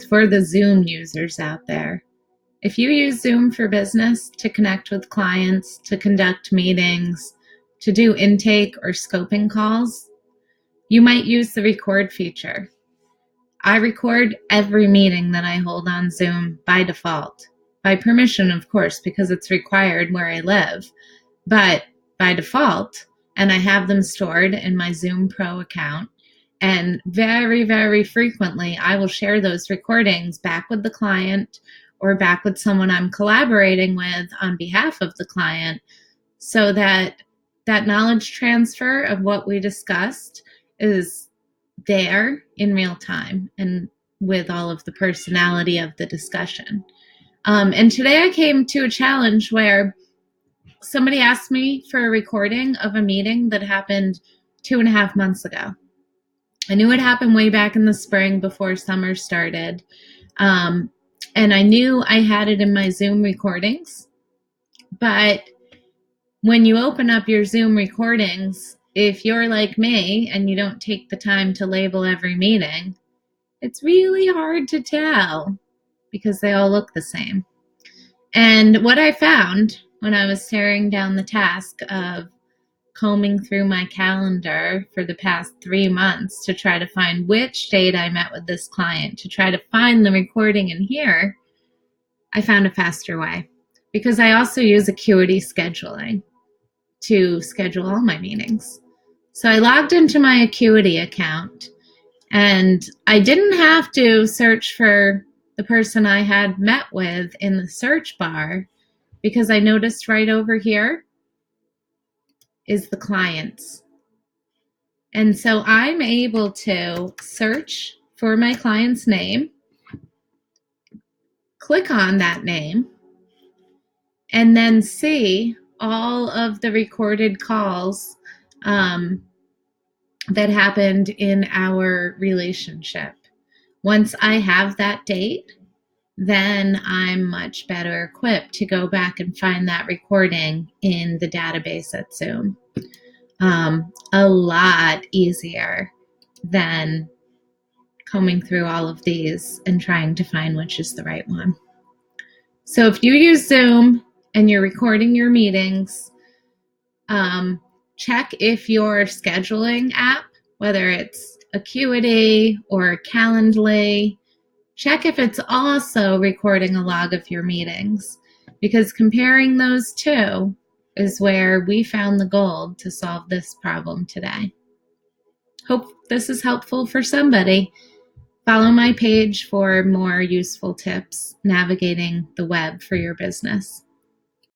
for the Zoom users out there. If you use Zoom for business to connect with clients, to conduct meetings, to do intake or scoping calls, you might use the record feature. I record every meeting that I hold on Zoom by default, by permission, of course, because it's required where I live, but by default, and I have them stored in my Zoom Pro account. And very, very frequently, I will share those recordings back with the client or back with someone I'm collaborating with on behalf of the client, so that that knowledge transfer of what we discussed is there in real time and with all of the personality of the discussion. And today I came to a challenge where somebody asked me for a recording of a meeting that happened 2.5 months ago. I knew it happened way back in the spring before summer started. And I knew I had it in my Zoom recordings. But when you open up your Zoom recordings, if you're like me and you don't take the time to label every meeting, it's really hard to tell because they all look the same. And what I found when I was staring down the task of combing through my calendar for the past 3 months to try to find which date I met with this client, to try to find the recording in here, I found a faster way because I also use Acuity Scheduling to schedule all my meetings. So I logged into my Acuity account and I didn't have to search for the person I had met with in the search bar because I noticed right over here is the clients. And so I'm able to search for my client's name, click on that name, and then see all of the recorded calls that happened in our relationship. Once I have that date, then I'm much better equipped to go back and find that recording in the database at Zoom. A lot easier than combing through all of these and trying to find which is the right one. So if you use Zoom and you're recording your meetings, check if your scheduling app, whether it's Acuity or Calendly, check if it's also recording a log of your meetings, because comparing those two is where we found the gold to solve this problem today. Hope this is helpful for somebody. Follow my page for more useful tips navigating the web for your business.